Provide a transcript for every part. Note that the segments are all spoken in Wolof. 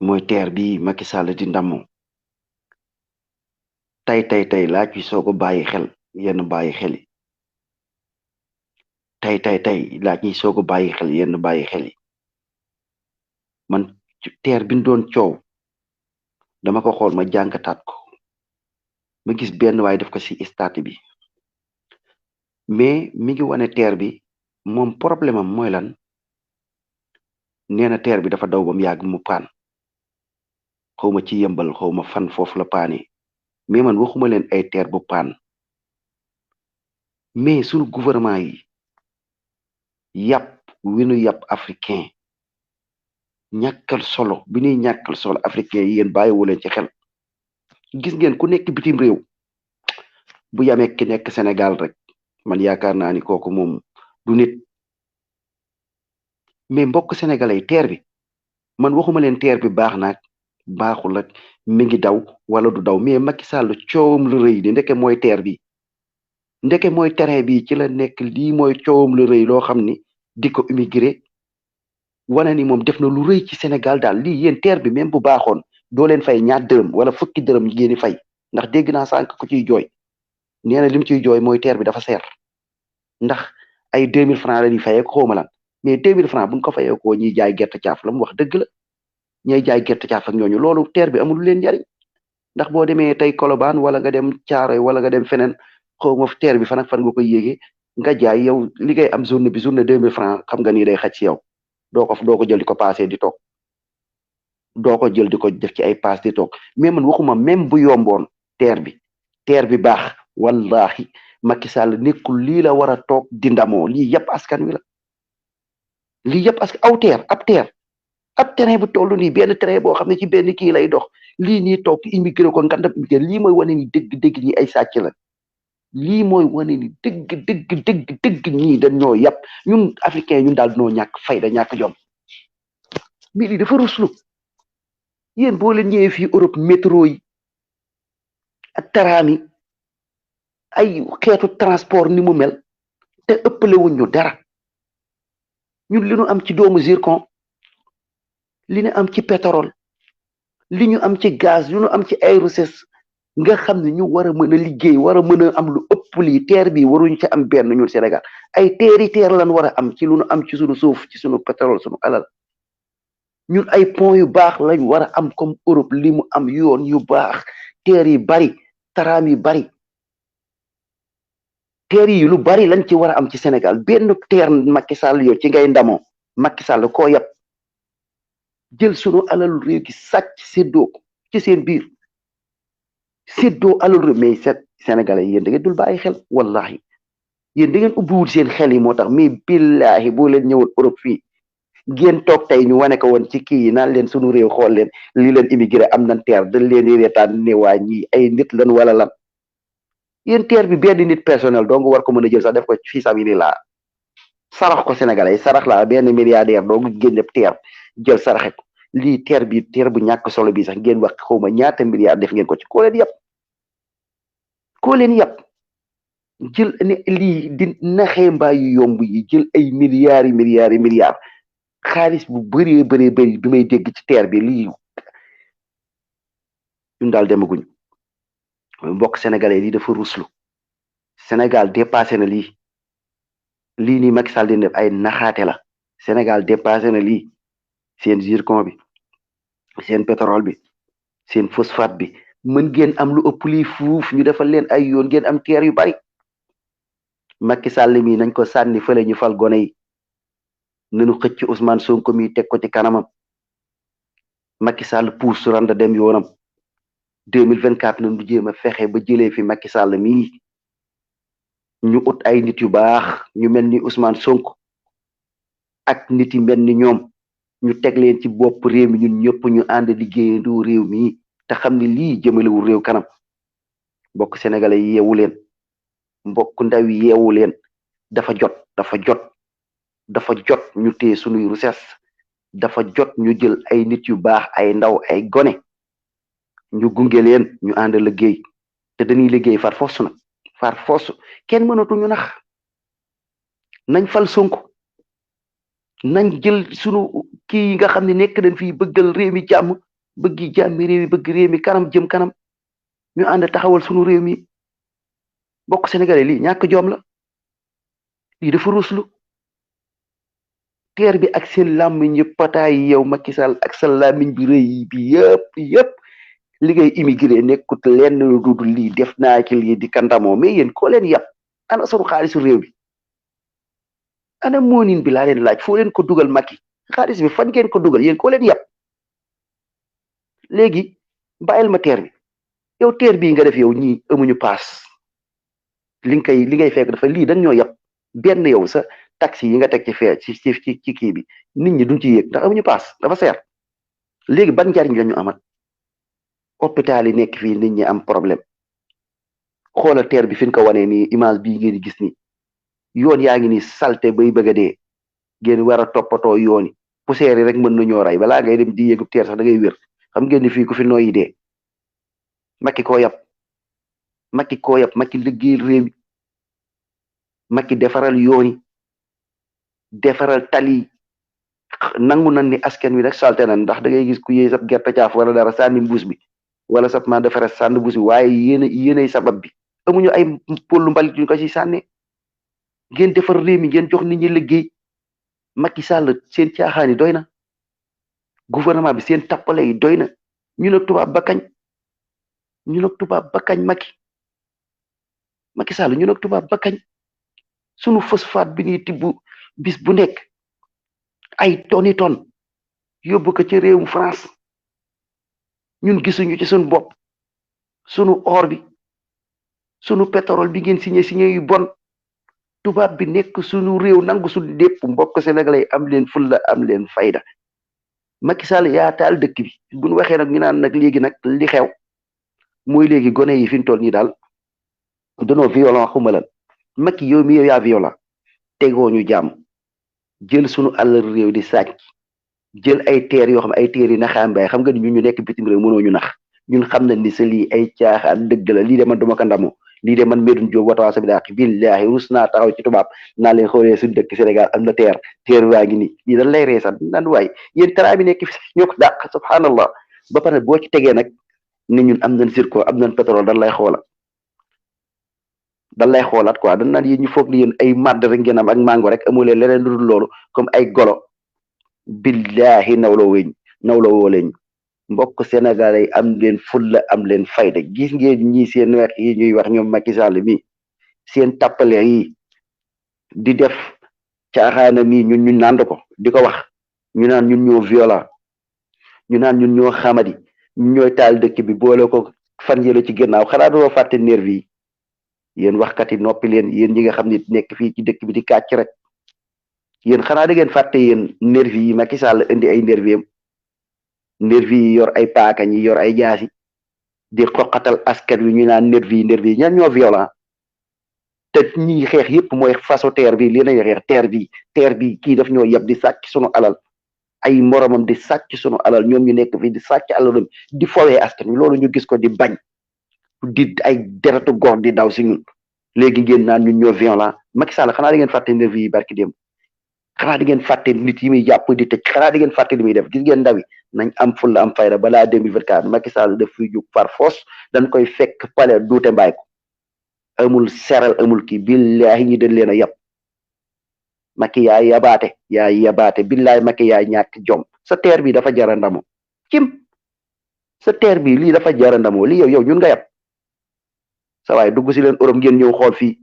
mooy teer bi Macky Sall di ndamoo tey laa ci soog a bàyyi xel yenn bàyyi xel yi tey laa ciy soog a bàyyi xel yenn bàyyi xel yi man teer bi ñu doon coow dama ko xool ma jàngataat ko ma gis benn waaye def ko ci stat bi mais mi ngi wane teer bi moom problème am mooy lan nee na teer bi dafa daw ba mu yàgg mu paan xawma ci yëmbal xawma fan foofu la paane mais man waxuma leen ay teer bu paan mais sunu gouvernement yi yàpp wi nu yàpp africain ñàkkal solo bi ñuy ñàkkal solo africain yi yéen bàyyiwu leen ci xel gis ngeen ku nekk bitim réew bu yamee ki nekk Sénégal rek man yaakaar naa ni kooku moom du nit mais mbokk sénégalais yi teer bi man waxuma leen teer bi baax naag baaxul ak mi ngi daw wala du daw mais Macky Sall coowam lu rëy di ndeke mooy teer bi ndeke mooy terrain bi ci la nekk lii mooy coowam lu rëy loo xam ni di ko immigré wane ni moom def na lu rëy ci Sénégal daal lii yéen teer bi même bu baaxoon doo leen fay ñaar dërëm wala fukki dërëm ngeen di fay ndax dégg naa sànq ku ciy jooy nee na lim ciy jooy mooy teer bi dafa seer ndax ay 2000 francs la ñuy fayee ko xawma lan mais 2000 francs buñ ko fayee ko ñiy jaay gerte caaf la mu wax dëgg la ñay jaay gerte caaf ak ñooñu loolu teer bi amul leen njariñ ndax boo demee tey Colobane wala nga dem Caaroy wala nga dem feneen xawma teer bi fan ak fan nga koy yéegee nga jaay yow li ngay am journée bi journée 2000 francs xam nga nii day xaj ci yow doo ko jël di ko passé di toog doo ko jël di ko def ci ay pass di toog mais man waxuma même bu yomboon teer bi baax wallahi Macky Sall nekkul lii la war a toog di ndamoo lii yëpp askan wi la lii yëpp askan aw teer ab terrain bu toll nii benn terrain boo xam ne ci benn kii lay dox lii nii toog immigré ko ngandam immigré lii mooy wane ni dëgg ñi ay sàcc la lii mooy wane ni dëgg ñii dañ ñoo yàpp ñun africain ñun daal noo ñàkk fayda ñàkk jom mais lii dafa ruslu yéen boo leen ñëwee fii Europe métro yi ak taraam yi ay xeetu transport ni mu mel te ëppale wuñ ñu dara ñun li ñu am ci doomu zircon li ñu am ci pétrole li ñu am ci gaz li ñu am ci ay ressources nga xam ne ñu war a mën a liggéey war a mën a am lu ëpp lii teer bi waruñ ci am benn ñun Sénégal ay teer lan war a am ci lu ñu am ci suñu suuf ci suñu pétrole suñu alal ñun ay pont yu baax lañ war a am comme Europe li mu am yoon yu baax teer yi bari taraam yi bari teer yi lu bari lañ ci war a am ci Sénégal benn teer Macky Sall yow ci ngay ndamoo Macky Sall koo yab jël sunu alalu réew gi sàcc séddoo ko ci seen biir séddoo alalu réew mais Sénégalais yéen da ngeen dul bàyyi xel wallahi yéen da ngeen ubbiwul seen xel yi moo tax mais billahi boo leen ñëwoon Europe fii ngeen toog tey ñu wane ko woon ci kii yi naan leen sunu réew xool leen li leen immigré am nañ teer dañ leen di reetaan ne waa ñi ay nit lan wala lan yéen teer bi benn nit personnel donc war ko mën a jël sax def ko fii sabilillah sarax ko Sénégalais sarax laa benn milliardaire donc génne teer jël saraxe ko lii teer bu ñàkk solo bi sax ngeen wax xawma ñaata milliards def ngeen ko ci koo leen yàpp jël ne lii di naxee mbaa yu yomb yi jël ay milliards xaalis bu bëree bëri bi may dégg ci teer bi lii ñun daal demaguñ mbokk sénégalais lii dafa ruslu Sénégal dépassé na lii nii Macky Sall di def ay naxaate la Sénégal dépassé na lii seen zircon bi seen pétrole bi seen phosphate bi mën ngeen am lu ëpp lii fuuf ñu defal leen ay yoon ngeen am teer yu bari Macky Sall mi nañ ko sànni fële ñu fal gone yi nañu xëcc Ousmane Sonko mi teg ko ci kanamam Macky Sall pour su randa dem yoonam 2024 nañu jéem a fexe ba jëlee fi Macky Sall mii ñu ut ay nit yu baax ñu mel ni Ousmane Sonko ak nit yi mel ni ñoom ñu teg leen ci bopp réew mi ñun ñëpp ñu ànd liggéeyandoo réew mi te xam ne lii jëmalewul réew kanam mbokk sénégalais yi yeewu leen mbokk ndaw yi yeewu leen dafa jot ñu téye sunuy richesse dafa jot ñu jël ay nit yu baax ay ndaw ay gone ñu gunge leen ñu ànd liggéey te dañuy liggéey far force kenn mënatu ñu nax nañ fal Sonko nañ jël sunu kii nga xam ne nekk nañ fii bëggal réew mi jàmm bëggi jàmmi réew mi bëgg réew mi kanam jëm kanam ñu ànd taxawal sunu réew mi bokk sénégalais lii ñàkk joom la lii dafa ruslu teer bi ak seen làmmiñ yëpp pataay yow Macky Sall ak sa làmmiñ bi rëy bi yëpp li ngay immigré nekkut lenn lu dul lii def naa ci lii di kandamoo mais yéen koo leen yàpp ana sunu xaalisu réew bi ana moonin bi laa leen laaj foo leen ko dugal Macky xaalis bi fan ngeen ko dugal yéen koo leen yàpp léegi bàyyil ma teer bi yow teer bii nga def yow ñii amuñu paas li ngay fekk dafa lii dañ ñoo yàpp benn yow sa taxi yi nga teg ci fee ci kii bi nit ñi duñ ci yéeg ndax amuñu paas dafa seer léegi ban njariñ la ñu amat hôpital yi nekk fii nit ñi am problème xoolal teer bi fi ñu ko wanee nii image bii ngeen di gis ni yoon yaa ngi ni salte bay bëgg a dee ngeen war a toppatoo yoon yi poussière yi rek mën nañoo rey balaa ngay dem di yéegub teer sax da ngay wér xam ngeen ni fii ku fi nooyi dee Macky koo yab Macky liggéeyal réew mi Macky defaral yoon yi defaral tali nangu nan ni askan wi rek salte nan ndax da ngay gis ku yéey sab gerte caaf wala dara sànni mbuus bi wala sab ma defare sànni mbuus bi waaye yéenay sabab bi amuñu ay pollu mbalit ñu ko ci sànni ngeen defar réew mi ngeen jox nit ñi liggéey Macky Sall seen caaxaan yi doy na gouvernement bi seen tappale yi doy na ñu nag tubaab ba kañ Macky Sall ñu nag tubaab ba kañ sunu phosphate bi ñuy tibb bis bu nekk ay toni ton yóbbu ko ci réewum France ñun gisuñu ci sunu bopp sunu or bi sunu pétrole bi ngeen signé yu bon tubaab bi nekk sunu réew nangu sunu lépp mbokk sénégalais am leen fulla am leen fayda Macky Sall yaa taal dëkk bi buñ waxee nag ñu naan nag léegi nag li xew mooy léegi gone yi fi ñu toll nii daal danoo violent xumalan Macky yow mi yow yaa violent tegoo ñu jàmm jël sunu àll réew di sàcc jël ay teer yoo xam ay teer yi naxaambaay xam nga ni ñu nekk bitim réew mënoo ñu nax ñun xam nañ ni sa lii ay caaxaan dëgg la lii de man duma ko ndamoo lii de man Medoune Diop Watawasaw bi daaq billaahi rus naa taxaw ci tubaab naa leen xoolee suñu dëkk Sénégal am na teer waa ngi nii lii dañ lay reesat naan waay yéen tara bi nekk fi ñoo ko dàq subhanallah ba pare boo ci tegee nag ni ñun am nañ zircon am nañ pétrole dañ lay xoolaat quoi dañ naan yéen ñu foog ni yéen ay màdd rek ngeen am ak mango rek amulee leneen lu dul loolu comme ay golo billahi nawloo woo leen mbokk Sénégal yi am leen fulla am leen fayda gis ngeen ñi seen wax yi ñuy wax ñoom Macky Sall mi seen tappale yi di def caaxaana mi ñun ñu nànd ko di ko wax ñu naan ñun ñoo violent ñu naan ñun ñoo xamadi ñun ñooy taal dëkk bi boole ko fan yële ci gannaaw xanaa doo fàtte nervi yi yéen waxkat yi noppi leen yéen ñi nga xam ne nekk fii ci dëkk bi di kàcc rek yéen xanaa da ngeen fàtte yéen nervi yi Macky Sall indi ay nervi am nervi yi yor ay paaka ñi yor ay jaasi di xoqatal askan wi ñu naan nervi yi ñan ñoo violent te ñi xeex yëpp mooy façon terre bi li nañ xeex terre bi kii daf ñoo yeb di sàcc sunu alal ay moromam di sàcc sunu alal ñoom ñu nekk fii di sàcc alalam di fowee askan wi loolu ñu gis ko di bañ di ay deretu góor di daw si ñun léegi ngeen naan ñun ñoo violent Macky Sall xanaa da ngeen fàtte nervi yi barki démb xanaa di ngeen fàtte nit yi muy jàpp di tëj xanaa di ngeen fàtte li muy def gis ngeen ndaw yi nañ am fulla am fayda balaa 2024 Macky Sall def fi jug par force dañ koy fekk pale duute mbaay ko amul seral amul kii billahi ñi dañ leen a yab Macky yaay yabaate billahi Macky yaay ñàkk jom sa teer bi dafa jara ndamo sa teer bi lii dafa jara ndamoo lii yow ñun nga yab sa waay dugg si leen Europe ngeen ñëw xool fii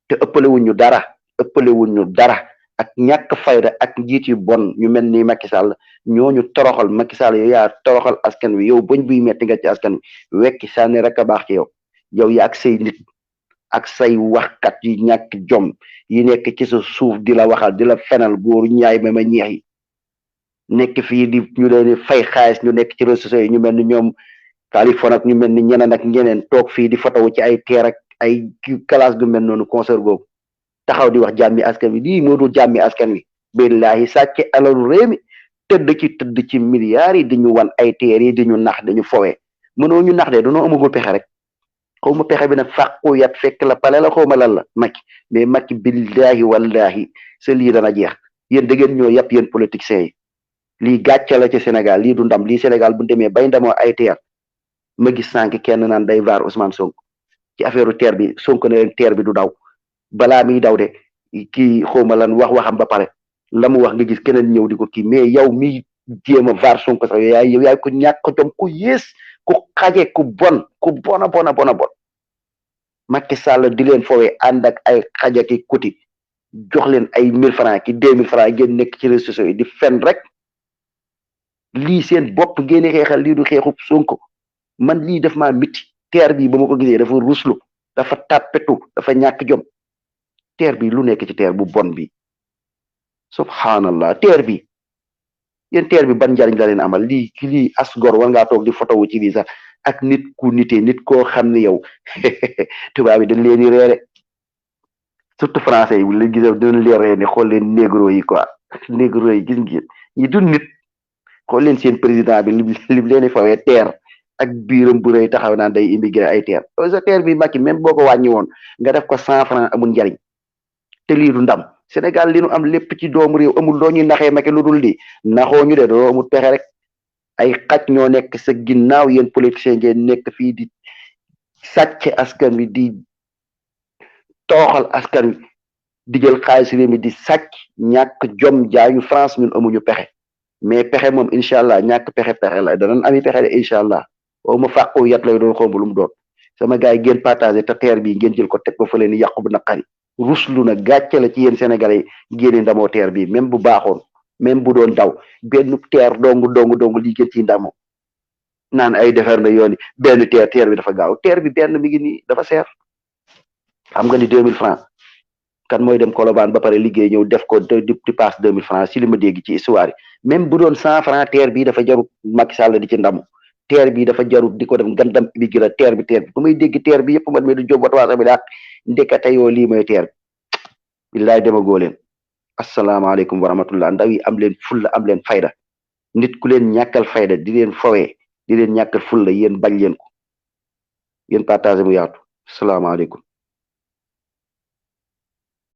te ëppalewuñ ñu dara ak ñàkk fayda ak njiit yu bon ñu mel ni Macky Sall ñooñu toroxal Macky Sall yow yaa toroxal askan wi yow bañ buy metti nga ci askan wi wekki sànni rek a baax ci yow yaa ak say nit ak say waxkat yi ñàkk jom yi nekk ci sa suuf di la waxal di la fenal góor ñaay ma ñeex yi nekk fii di ñu leen fay xaalis ñu nekk ci réseaux sociaux yi ñu mel ni ñoom Californie ak ñu mel ni ñeneen ak ñeneen toog fii di fotow ci ay teer ak ay classe gu mel noonu concert boobu taxaw di wax jàmmi askan wi lii moo dul jàmmi askan wi billahi sàcce alalu réew mi tëdd ci milliards yi di ñu wan ay teer yi di ñu nax dañu fowee mënoo ñu nax de dañoo amagul pexe rek xaw ma pexe bi nag fàqu yat fekk la pale la xaw ma lan la Macky mais Macky billahi wallahi sa lii dana jeex yéen da ngeen ñoo yàpp yéen politiciens yi lii gàcce la ci Sénégal lii du ndam lii Sénégal bu demee bay ndamoo ay teer ma gis sànq kenn naan day vaar Ousmane Sonko ci affaire teer bi Sonko ne leen teer bi du daw balaa miy daw de kii xawma lan waxam ba pare la mu wax nga gis keneen ñëw di ko kii mais yow mi jéem a vaar Sonko sax yow yaay ko ñàkk jom ku yées ku xaje ku bon ku bona bona bona bon Macky Sall di leen foowee ànd ak ay xaja ki kuti jox leen ay 1000 francs ki 2000 francs ngeen nekk ci réseaux sociaux yi di fen rek lii seen bopp ngeen xeexal lii du xeexub Sonko man lii def maa miti teer bi ba ma ko gisee dafa ruslu dafa tàppetu dafa ñàkk jom teer bi lu nekk ci teer bu bon bi subhanallah teer bi yéen teer bi ban njariñ la leen amal lii as gor war ngaa toog di photo wu ci lii sax ak nit ku nitee nit koo xam ne yow tubaab yi dañ leen di reere surtout français yi la gisa dañ leen reere ne xool leen négro yi quoi négro yi gis ngeen ñi du nit xool leen seen président bi lim leen di fawee teer ak biiram bu rëy taxaw naan day immigré ay teer sa teer bi Macky même boo ko wàññi woon nga def ko 100 francs amul njariñ te lii du ndam Sénégal li nu am lépp ci doomu réew amul loo ñuy naxee Macky lu dul di naxoo ñu de doo amul pexe rek ay xaj ñoo nekk sa ginnaaw yéen politiciens ngeen nekk fii di sàcc askan wi di tooxal askan wi di jël xaalis réew mi di sàcc ñàkk jom jaayu France ñun amuñu pexe mais pexe moom incha allah ñàkk pexe la danañ ami pexe de incha allah waaw ma fàqoo yat lay doon xomb lu mu doon sama gars yi ngeen partagé te teer bi ngeen jël ko teg ko fa leen yàqu bu naqari ruslu na gàcce la ci yéen sénégalais ngeen ndamoo teer bi même bu baaxoon même bu doon daw benn teer dong lii gën ci ndamoo naan ay defar na yoon benn teer bi dafa gaaw teer bi benn mi ngi nii dafa seer xam nga ni 2000 francs kan mooy dem Colobane ba pare liggéey ñëw def ko di passe 2000 francs si li ma dégg ci histoire yi même bu doon 100 francs teer bi dafa jarut Macky Sall di ci ndamu teer bi dafa jarut di ko def ngandam immigré teer bi bu may dégg teer bi yëpp man mi du jóg watawaasa bi daal ndekete yoo lii mooy teer bi billaay demagoo leen asalaamaaleykum wa rahmatullah ndaw yi am leen fulla am leen fayda nit ku leen ñàkkal fayda di leen fowee di leen ñàkkal fulla yéen bañ leen ko yéen partagé mu yaatu asalaamaaleykum